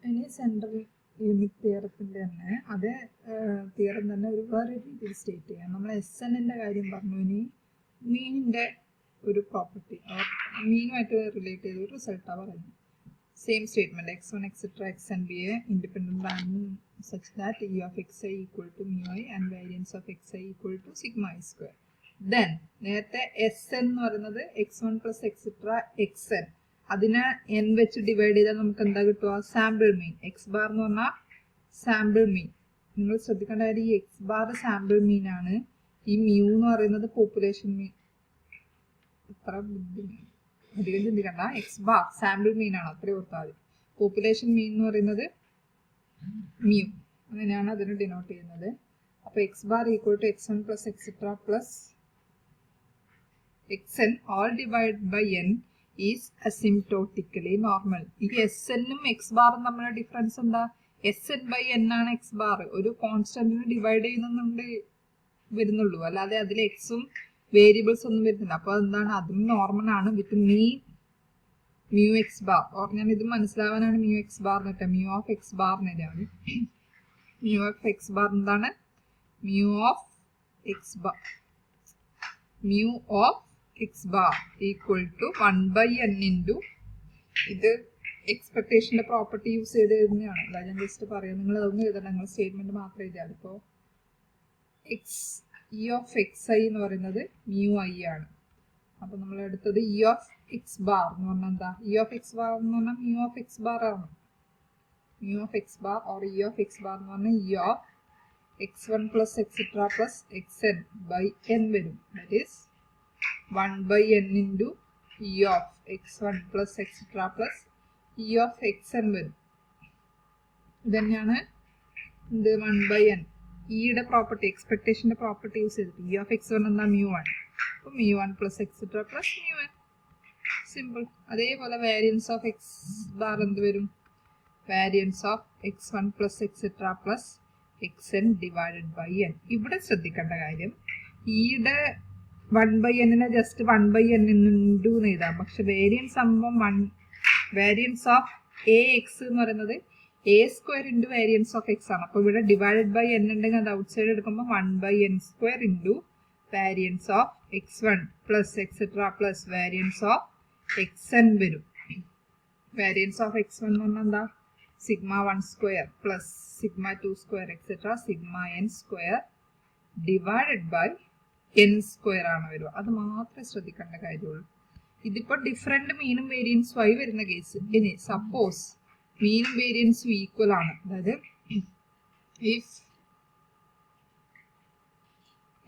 ഇനി central unit തിയറത്തിൻ്റെ തന്നെ അതേ തിയറം തന്നെ ഒരു വേറെ രീതിയിൽ സ്റ്റേറ്റ് ചെയ്യാം. നമ്മൾ SNൻ്റെ കാര്യം പറഞ്ഞു. ഇനി മീനിൻ്റെ ഒരു പ്രോപ്പർട്ടി മീനുമായിട്ട് റിലേറ്റ് ചെയ്ത ഒരു റിസൾട്ടാണ് പറയുന്നത്. Same statement x1 etc. xn be a independent random such that e of xi equal to mu I and variance of xi equal to sigma I square. Then നേരത്തെ Sn എന്ന് പറയുന്നത് x1 plus etc. xn അതിനെ n വെച്ച് divide ചെയ്താൽ നമുക്ക് എന്താ കിട്ടുക? Sample മീൻ. X bar എന്ന് പറഞ്ഞാൽ സാമ്പിൾ മീൻ. നിങ്ങൾ ശ്രദ്ധിക്കേണ്ട കാര്യം ഈ എക്സ് ബാർ സാമ്പിൾ മീൻ ആണ്. ഈ മ്യൂ എന്ന് പറയുന്നത് പോപ്പുലേഷൻ മീൻ. അത്ര അധികം ചിന്തിക്കണ്ട. എക്സ് ബാർ സാമ്പിൾ മീൻ ആണ്, അത്രയും ഓർത്താൽ മതി. പോപ്പുലേഷൻ മീൻ എന്ന് പറയുന്നത് മ്യൂ, അങ്ങനെയാണ് അതിന് ഡിനോട്ട് ചെയ്യുന്നത്. അപ്പോൾ x bar equal to x1 plus etc. plus xn all divided by n is asymptotically normal. ഈ SNും എക്സ് ബാറും തമ്മിലുള്ള ഡിഫറൻസ് എന്താ? SN by n ആണ് എക്സ് ബാർ. ഒരു കോൺസ്റ്റന്റിന് ഡിവൈഡ് ചെയ്യുന്നുണ്ട് വരുന്നുള്ളൂ, അല്ലാതെ അതിൽ എക്സും വേരിയബിൾസ് ഒന്നും വരുന്നില്ല. അപ്പോൾ എന്താണ്? അതും നോർമൽ ആണ് with mu x bar. Or ഞാൻ ഇത് മനസ്സിലാവാനാണ് മ്യൂ എക്സ് ബാർ എന്നിട്ട് മ്യൂ ഓഫ് എക്സ് ബാറിനാണ്. മ്യൂ ഓഫ് എക്സ് ബാർ എന്താണ്? Mu of x bar x bar equal to 1 by n into ഇത് എക്സ്പെക്ടേഷൻ്റെ പ്രോപ്പർട്ടി യൂസ് ചെയ്ത് എഴുതുന്നതാണ്. അല്ല ഞാൻ ജസ്റ്റ് പറയാം, നിങ്ങൾ അതൊന്നും എഴുതണം, നിങ്ങൾ സ്റ്റേറ്റ്മെൻറ്റ് മാത്രം എഴുതിയാൽ. ഇപ്പോൾ ഇ ഓഫ് എക്സ് ഐ എന്ന് പറയുന്നത് മ്യൂ ഐ ആണ്. അപ്പോൾ നമ്മൾ എടുത്തത് ഇ ഓഫ് എക്സ് ബാർ എന്ന് പറഞ്ഞാൽ എന്താ? ഇ ഓഫ് എക്സ് ബാർ എന്ന് പറഞ്ഞാൽ മ്യൂ ഓഫ് എക്സ് ബാർ ആണ്. Mu of x bar or E of x bar എന്ന് പറഞ്ഞാൽ E of x1 plus etc. plus xn by n വരും. That is 1 by n into e of x1 plus etc. plus e of xn വരും. ഇതന്നെയാണ് ഇത് 1 by n. ഇയുടെ property എക്സ്പെക്ടേഷൻ്റെ property use ചെയ്തിട്ട് E of x1 എന്താ? Mu 1. അപ്പോൾ mu 1 plus etc. plus mu n. Simple. അതേപോലെ വേരിയൻസ് ഓഫ് എക്സ് ബാർ എന്ത് വരും? Variance of x1 plus etc. plus xn divided by n. ഇവിടെ ശ്രദ്ധിക്കേണ്ട കാര്യം, ഈയുടെ 1 by n just 1 by n into എന്ന് എഴുതാം. പക്ഷെ വേരിയൻസ് ആകുമ്പം വേരിയൻസ് ഓഫ് എ എക്സ് എന്ന് പറയുന്നത് a square into variance of x ആണ്. അപ്പോൾ ഇവിടെ ഡിവൈഡഡ് ബൈ n ഉണ്ടെങ്കിൽ അത് ഔട്ട് സൈഡ് എടുക്കുമ്പോൾ 1 by n square into variance of x1 plus etcetera plus variance of xn വരും. വേരിയൻസ് ഓഫ് x1 എന്ന് പറഞ്ഞാൽ എന്താ? sigma 1 square plus sigma 2 square etc. sigma n square divided by n square ആണ് വരിക. അത് മാത്രമേ ശ്രദ്ധിക്കേണ്ട കാര്യമുള്ളൂ. ഇതിപ്പോൾ ഡിഫറെൻറ്റ് മീനും വേരിയൻസും ആയി വരുന്ന കേസ്. ഇനി സപ്പോസ് മീനും വേരിയൻസും ഈക്വൽ ആണ്, അതായത് if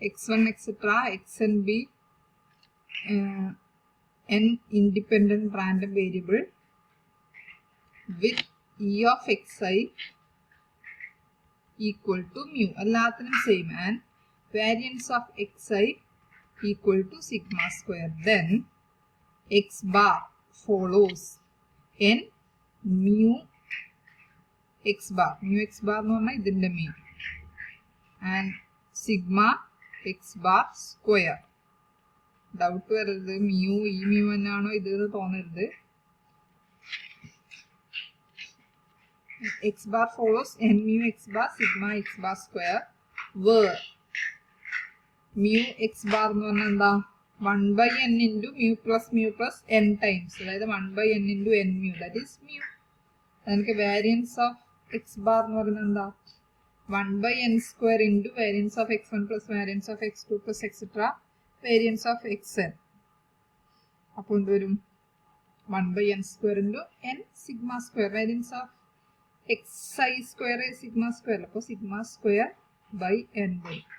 x1 etc. xn be n independent random variable with e of xi equal to mu, എല്ലാത്തിനും same, and variance of xi equal to sigma square, then x bar follows n mu x bar. mu x bar എന്ന് പറഞ്ഞാൽ ഇതിൻ്റെ mean, and sigma x bar square. Doubt വരരുത്, mu ഈ mu തന്നെയാണോ ഇത് തോന്നരുത്. x bar follows n mu x bar sigma x bar square, where mu x bar എന്ന് പറഞ്ഞാൽ എന്താ? 1 by n into mu plus n times, അതായത് 1 by n into n mu, that is mu. അതിനൊക്കെ variance of x bar എന്ന് പറയുന്നത് എന്താ? 1 by n square into variance of x1 plus variance of x2 plus etc. variance of xn. അപ്പോൾ എന്ത് വരും? 1 by n square into n sigma square, variance of xi square sigma square, അപ്പോൾ sigma square by n വരും.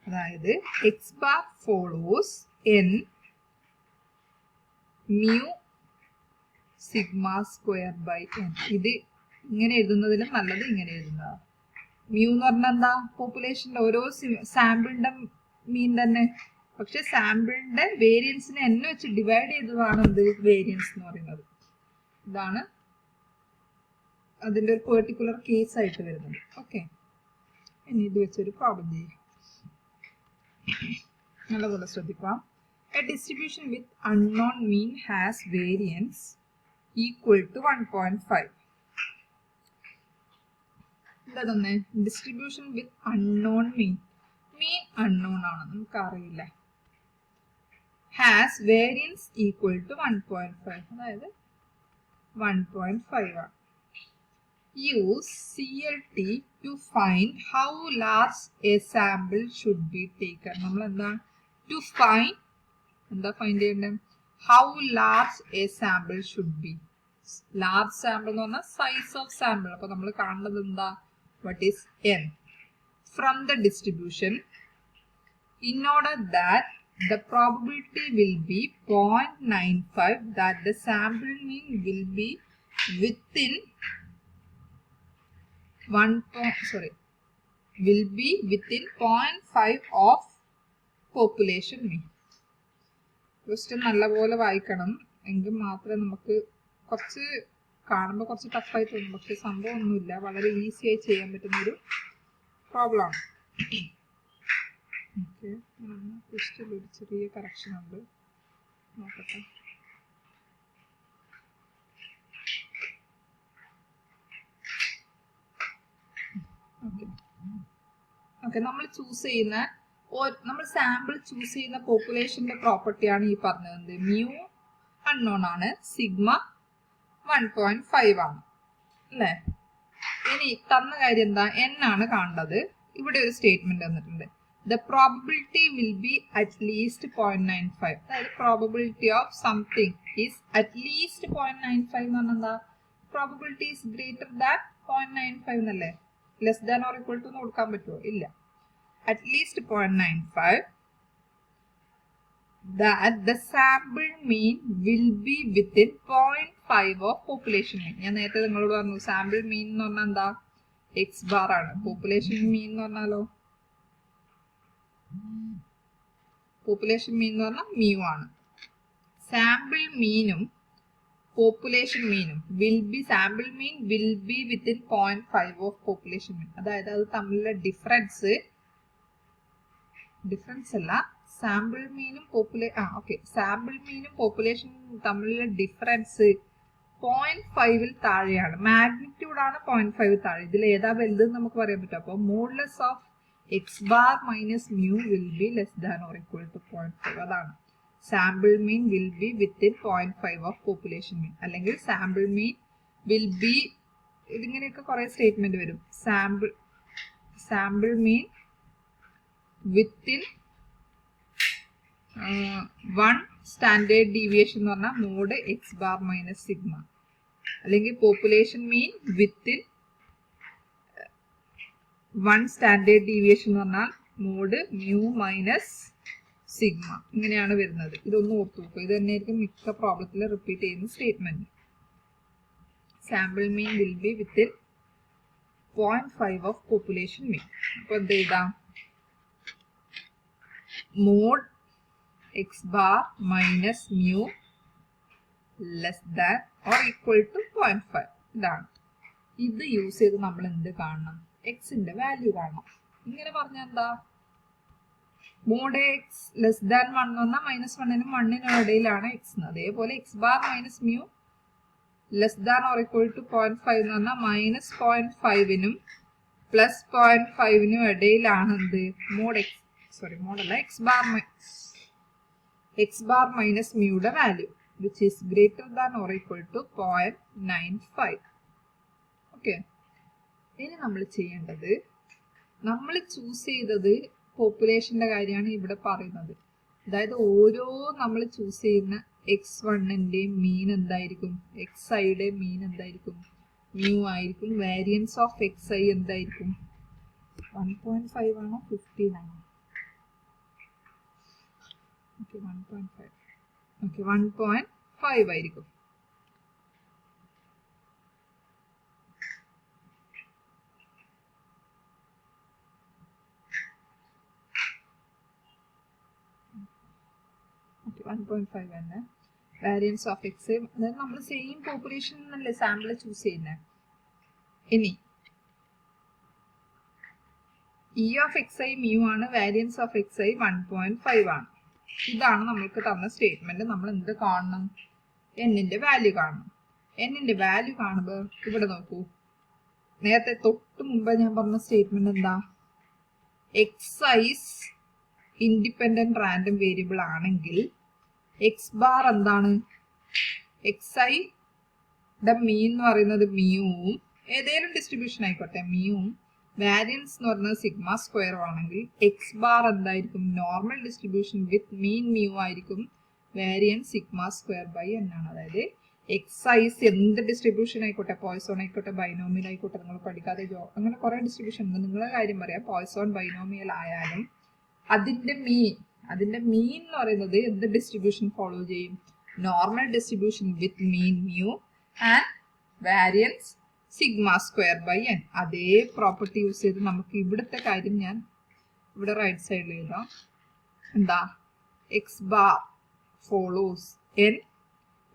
അതായത് x bar follows n mu sigma square by n. ഇത് ഇങ്ങനെ എഴുതുന്നതിലും നല്ലത് ഇങ്ങനെ എഴുതുന്നതാണ്. മ്യൂ എന്ന് പറഞ്ഞാൽ എന്താ? പോപ്പുലേഷൻ്റെ ഓരോ സാമ്പിളിൻ്റെ മീൻ തന്നെ, പക്ഷെ സാമ്പിളിൻ്റെ വേരിയൻസിനെ n വെച്ച് ഡിവൈഡ് ചെയ്തതാണ് എന്ത്? വേരിയൻസ് എന്ന് പറയുന്നത്. ഇതാണ് അതിൻ്റെ ഒരു പെർട്ടിക്കുലർ കേസ് ആയിട്ട് വരുന്നത്. ഓക്കെ, ഇനി ഇത് വെച്ചൊരു പ്രോബ്ലം ചെയ്യാം. നല്ലപോലെ ശ്രദ്ധിക്കാം. A distribution with unknown mean has variance equal to 1.5. എന്താ തന്നെ distribution with unknown mean. Mean unknown ആണ്, നമുക്ക് അറിയില്ല. ഹാസ് വേരിയൻസ് ഈക്വൽ ടു 1.5, അതായത് 1.5 ആണ്. Use CLT to find how large a sample should be taken. നമ്മൾ എന്താണ് ടു ഫൈൻഡ്, എന്താ ഫൈൻഡ് ചെയ്യേണ്ടത്? How large a sample should be. Large sample എന്ന് പറഞ്ഞാൽ സൈസ് ഓഫ് സാമ്പിൾ. അപ്പൊ നമ്മൾ കാണുന്നത് എന്താ? what is n from the distribution in order that the probability will be 0.95 that the sample mean will be within 0.5 of population mean. Question നല്ലപോലെ വായിക്കണം, എങ്കിൽ മാത്രമേ നമുക്ക് കുറച്ച് കാണുമ്പോൾ കുറച്ച് ടഫായി തോന്നും, പക്ഷെ സംഭവം ഒന്നുമില്ല, വളരെ ഈസി ആയി ചെയ്യാൻ പറ്റുന്ന ഒരു പ്രോബ്ലം ആണ്. ഓക്കെ, ക്വസ്റ്റ്യൻ ഒരു ചെറിയ കറക്ഷൻ ഉണ്ട്, നോക്കട്ടെ. ഓക്കെ, നമ്മൾ ചൂസ് ചെയ്യുന്ന നമ്മൾ സാമ്പിൾ ചൂസ് ചെയ്യുന്ന പോപ്പുലേഷന്റെ പ്രോപ്പർട്ടിയാണ് ഈ പറഞ്ഞത്. മ്യൂ അൺനോൺ ആണ്, സിഗ്മ 1.5 ആണ് അല്ലേ. ഇനി തന്ന കാര്യം എന്താ? n ആണ് കാണേണ്ടത്. ഇവിടെ ഒരു സ്റ്റേറ്റ്മെന്റ് തന്നിട്ടുണ്ട്, the probability will be at least 0.95. അതായത് probability of something is at least 0.95 എന്ന് പറഞ്ഞാൽ എന്താ? പ്രോബബിലിറ്റി ഈസ് ഗ്രേറ്റർ ദാൻ 0.95 എന്നല്ലേ? Less than or equal to കൊടുക്കാൻ പറ്റുമോ? ഇല്ല. At least 0.95 that the sample mean will be within 0.5 of population mean. ഞാൻ നേരത്തെ നിങ്ങളോട് പറഞ്ഞു സാമ്പിൾ മീൻ എന്ന് പറഞ്ഞാൽ എന്താ? x bar ആണ്. പോപ്പുലേഷൻ മീൻ എന്ന് പറഞ്ഞാലോ? പോപ്പുലേഷൻ മീൻ എന്ന് പറഞ്ഞാൽ മ്യൂ ആണ്. സാമ്പിൾ മീനും പോപ്പുലേഷൻ മീനും sample mean will be within 0.5 of population mean. അതായത് അത് തമ്മിലുള്ള ഡിഫറൻസ് അല്ല, സാമ്പിൾ മീനും സാമ്പിൾ മീനും പോപ്പുലേഷനും തമ്മിലുള്ള ഡിഫറൻസ് 0.5 താഴെയാണ്. മാഗ്നിറ്റ്യൂഡ് ആണ് 0.5 താഴെ. ഇതിൽ ഏതാ വലുത് നമുക്ക് പറയാൻ പറ്റും. അപ്പോൾ modulus of x bar minus mu will be less than or equal to 0.5. അതാണ് sample mean will be within 0.5 of population mean. അല്ലെങ്കിൽ സാമ്പിൾ മീൻ വിൽ ബി, ഇതിങ്ങനെയൊക്കെ കുറെ സ്റ്റേറ്റ്മെന്റ് വരും. Sample mean within 1 standard deviation എന്ന് പറഞ്ഞാൽ mod x bar minus sigma. അല്ലെങ്കിൽ population mean within 1 standard deviation എന്ന് പറഞ്ഞാൽ മോഡ് മ്യൂ മൈനസ് സിഗ്മ. ഇങ്ങനെയാണ് വരുന്നത്. ഇതൊന്ന് ഓർത്തു നോക്കുക. ഇത് തന്നെയായിരിക്കും മിക്ക പ്രോബ്ലത്തിൽ റിപ്പീറ്റ് ചെയ്യുന്ന statement. Sample mean will be within 0.5 of population mean. അപ്പൊ എന്ത് എഴുതാം? Mod x bar minus mu less than or equal to 0.5. ഇതാണ്. ഇത് യൂസ് ചെയ്ത് നമ്മൾ എന്ത് കാണണം? എക്സിന്റെ വാല്യൂ കാണണം. ഇങ്ങനെ പറഞ്ഞാൽ എന്താ? മോഡ് എക്സ് ലെസ് ദാൻ 1 എന്ന് പറഞ്ഞാൽ -1നും 1നും ഇടയിലാണ് എക്സ്. അതേപോലെ x bar minus mu less than or equal to 0.5 എന്ന് പറഞ്ഞാൽ -0.5നും +0.5നും ഇടയിലാണ് എന്ത്? മോഡല്ല എക്സ് ബാർ മൈനസ് മ്യൂയുടെ value which is greater than or equal to 0.95. Okay, ഇനി നമ്മൾ ചെയ്യേണ്ടത്, നമ്മൾ ചൂസ് ചെയ്തത് പോപ്പുലേഷന്റെ കാര്യമാണ് ഇവിടെ പറയുന്നത്. അതായത് ഓരോ നമ്മൾ ചൂസ് ചെയ്യുന്ന x1ന്റെയും മീൻ എന്തായിരിക്കും? xiയുടെ മീൻ എന്തായിരിക്കും? മ്യൂ ആയിരിക്കും. വേരിയൻസ് ഓഫ് xi എന്തായിരിക്കും? 1.5 ആണോ 15 ആണോ? ഓക്കെ, 1.5. ഓക്കെ, 1.5 ആയിരിക്കും. ഓക്കെ, 1.5 തന്നെ വേരിയൻസ് ഓഫ് എക്സ്. അതായത് നമ്മൾ സെയിം പോപ്പുലേഷൻ എന്നല്ലേ സാമ്പിൾ ചൂസ് ചെയ്യുന്നത്. ഇനി ഇ ഓഫ് xi മ്യൂ ആണ്, വേരിയൻസ് ഓഫ് xi 1.5 ആണ്. ഇതാണ് നമ്മൾക്ക് തന്ന സ്റ്റേറ്റ്മെന്റ്. നമ്മൾ എന്ത് കാണണം? എന്നിന്റെ വാല്യൂ കാണണം. എന്നിന്റെ വാല്യൂ കാണുമ്പോൾ ഇവിടെ നോക്കൂ, നേരത്തെ തൊട്ട് മുമ്പ് ഞാൻ പറഞ്ഞ സ്റ്റേറ്റ്മെന്റ് എന്താ? xi ഇൻഡിപെൻഡന്റ് റാൻഡം വേരിയബിൾ ആണെങ്കിൽ എക്സ് ബാർ എന്താണ്? xi യുടെ മീൻ എന്ന് പറയുന്നത് മ്യൂവും ഏതെങ്കിലും ഡിസ്ട്രിബ്യൂഷൻ ആയിക്കോട്ടെ മ്യൂവും വാരിയൻസ് എന്ന് പറയുന്നത് സിഗ്മ സ്ക്വയറും ആണെങ്കിൽ എക്സ് ബാർ എന്തായിരിക്കും? Normal distribution with mean mu ആയിരിക്കും. Variance sigma square by n ആണ്. അതായത് എക്സൈസ് എന്ത് ഡിസ്ട്രിബ്യൂഷൻ ആയിക്കോട്ടെ, പോയ്സോൺ ആയിക്കോട്ടെ, ബൈനോമിയൽ ആയിക്കോട്ടെ, നിങ്ങൾ പഠിക്കാതെ അങ്ങനെ കുറെ ഡിസ്ട്രിബ്യൂഷൻ ഉണ്ട്. നിങ്ങളെ കാര്യം പറയാം, പോയ്സോൺ ബൈനോമിയൽ ആയാലും അതിന്റെ മീൻ എന്ന് പറയുന്നത് എന്ത് ഡിസ്ട്രിബ്യൂഷൻ ഫോളോ ചെയ്യും? Normal distribution with mean mu and variance sigma square by n. അതേ പ്രോപ്പർട്ടി യൂസ് ചെയ്ത് നമുക്ക് ഇവിടുത്തെ കാര്യം ഞാൻ ഇവിടെ റൈറ്റ് സൈഡിൽ എഴുതാം. എന്താ? X bar follows N.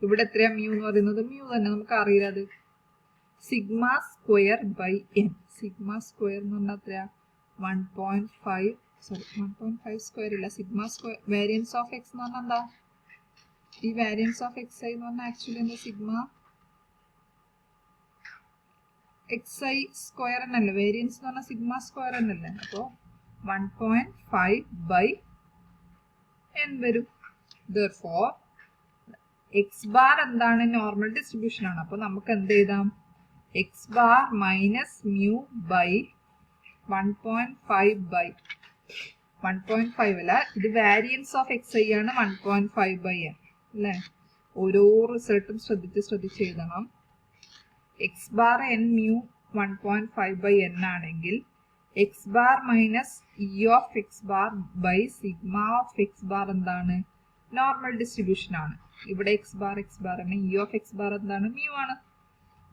ഇവിടെ എത്രയാ മ്യൂ എന്ന് പറയുന്നത്? മ്യൂ തന്നെ, നമുക്ക് അറിയില്ല അത്. Sigma square by n. Sigma square എന്ന് പറഞ്ഞാൽ എത്രയാ? 1.5 സ്ക്വയർ ഇല്ല, sigma square. Variance of x എന്ന് പറഞ്ഞാൽ എന്താ? ഈ വാരിയൻസ് ഓഫ് എക്സ് ഐ എന്ന് പറഞ്ഞാൽ ആക്ച്വലി എന്താ? സിഗ്മ എക്സ് ഐ സ്ക്വയർ എന്നല്ലേ? വേരിയൻസ് എന്ന് പറഞ്ഞാൽ സിഗ്മ സ്ക്വയർ എന്നല്ലേ? അപ്പോൾ 1.5 ബൈ എൻ വരും. Therefore എക്സ് ബാർ എന്താണ്? നോർമൽ ഡിസ്ട്രിബ്യൂഷൻ ആണ്. അപ്പൊ നമുക്ക് എന്ത് എഴുതാം? X bar minus mu by 1.5 by 1.5 അല്ല, ഇത് വാരിയൻസ് ഓഫ് എക്സ് ഐ ആണ്. 1.5 ബൈ എൻ അല്ലേ? ഓരോ റിസൾട്ടും ശ്രദ്ധിച്ച് എഴുതണം. X bar N mu 1.5 by n ആണെങ്കിൽ x bar minus E of x bar by sigma of x bar എന്താണ്? നോർമൽ ഡിസ്ട്രിബ്യൂഷൻ ആണ്. ഇവിടെ എക്സ് ബാർ ആണ്, ഇ ഓഫ് എക്സ് ബാർ എന്താണ്? മ്യൂ ആണ്.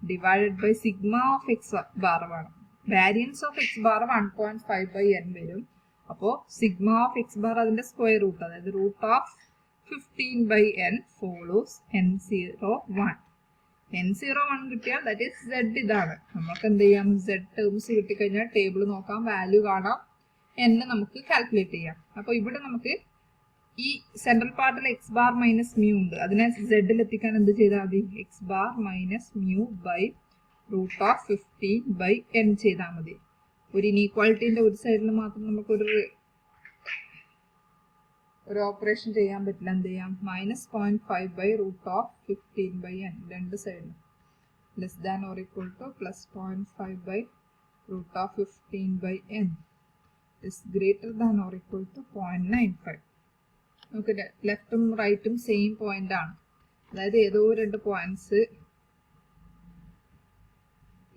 Divided by sigma of x bar ആണ്. Variance of x bar 1.5 by n വരും. അപ്പോൾ sigma of x bar അതിന്റെ സ്ക്വയർ റൂട്ട്, അതായത് root of 15 by n follows n01. n01 കിട്ടിയാൽ that is z. ഇതാണ് നമുക്ക് എന്ത് ചെയ്യാം? z ടേംസ് കിട്ടിക്കഴിഞ്ഞാൽ ടേബിൾ നോക്കാം, വാല്യൂ കാണാം, n നമുക്ക് കാൽക്കുലേറ്റ് ചെയ്യാം. അപ്പോൾ ഇവിടെ നമുക്ക് ഈ സെൻട്രൽ പാർട്ടിൽ എക്സ് ബാർ മൈനസ് മ്യൂ ഉണ്ട്. അതിനെ സെഡിൽ എത്തിക്കാൻ എന്ത് ചെയ്താൽ മതി? X bar minus mu by root of 15 by n ചെയ്താൽ മതി. ഒരു ഇനീക്വാളിറ്റിന്റെ ഒരു സൈഡിൽ മാത്രം നമുക്കൊരു ഓപ്പറേഷൻ ചെയ്യാൻ പറ്റില്ല. എന്ത് ചെയ്യാം? -0.5 by root of 15 by n. രണ്ട് സൈഡിലും less than or equal to +0.5 by root of 15 by n is greater than or equal to 0.95. നമുക്ക് ലെഫ്റ്റും റൈറ്റും സെയിം പോയിന്റ് ആണ്. അതായത് ഏതോ രണ്ട് പോയിന്റ്സ്,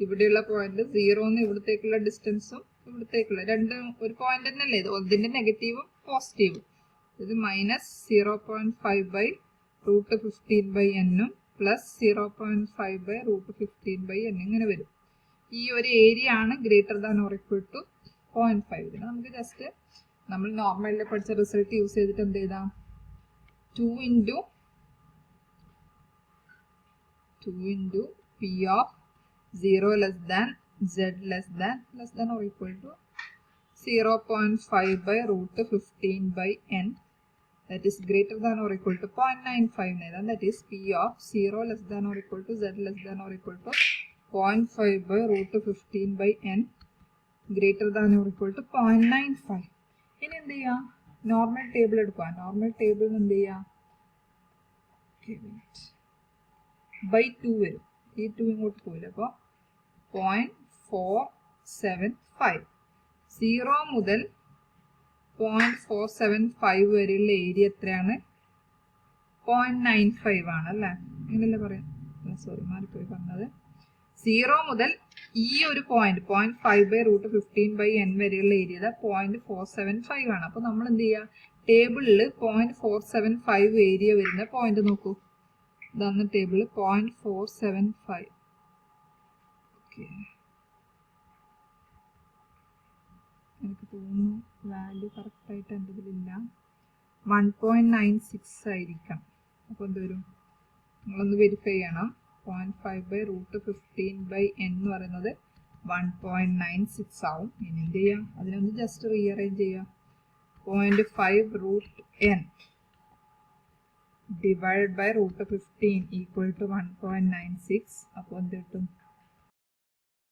ഇവിടെയുള്ള പോയിന്റ് 0 ഇവിടത്തേക്കുള്ള ഡിസ്റ്റൻസും ഇവിടത്തേക്കുള്ള രണ്ടും ഒരു പോയിന്റ് തന്നെയല്ലേ? ഇത് ഒന്നിന്റെ നെഗറ്റീവും പോസിറ്റീവും. ഇത് -0.5 ബൈ റൂട്ട് 15 ബൈ എന്നും +0.5 ബൈ റൂട്ട് 15 ബൈ എൻ ഇങ്ങനെ വരും. ഈ ഒരു ഏരിയ ആണ് greater than or equal to 0.5. ഇതിന് നമുക്ക് ജസ്റ്റ് നമ്മൾ നോർമലിൽ പഠിച്ച റിസൾട്ട് യൂസ് ചെയ്തിട്ട് എന്ത് ചെയ്താം? 2 into P of 0 less than Z less than or equal to 0.5 by root 15 by n, that is greater than or equal to 0.95. That is P of 0 less than or equal to Z less than or equal to 0.5 by root 15 by n greater than or equal to 0.95. ഇനി എന്ത് ചെയ്യാം? Normal table എടുക്കുക. Normal table എന്ത് ചെയ്യാം? By 2 വരും. ഈ 2 ഇങ്ങോട്ട് പോയില്ല. അപ്പോൾ 0.475. 0 മുതൽ 0.475 വരെയുള്ള ഏരിയ എത്രയാണ്? 0.95 ആണ് അല്ലേ? ഇങ്ങനല്ലേ പറയാം? സോറി, മാറിപ്പോയി പറഞ്ഞത്. 0 മുതൽ ഈ ഒരു point 0.5 by root 15 by n വരെയുള്ള ഏരിയ 0.475 ആണ്. അപ്പൊ നമ്മൾ എന്ത് ചെയ്യുക? ടേബിളിൽ 0.475 ഏരിയ വരുന്ന പോയിന്റ് നോക്കൂ. ഇതാണ് ടേബിള് 0.475. എനിക്ക് തോന്നുന്നു വാല്യൂ കറക്റ്റ് ആയിട്ട് എൻ്റെ ഇതിലില്ല. 1.96 ആയിരിക്കാം. അപ്പോൾ എന്ത് വരും? നിങ്ങളൊന്ന് വെരിഫൈ ചെയ്യണം. 0.5 ബൈ റൂട്ട് 15 ബൈ എൻ എന്ന് പറയുന്നത് 1.96 ആവും. ഇനി എന്ത് ചെയ്യാം? അതിനൊന്ന് ജസ്റ്റ് റീഅറേഞ്ച് ചെയ്യാം. 0.5 റൂട്ട് n divide by root 15 equal to 1.96. അപ്പോൾ എന്ത് കിട്ടും?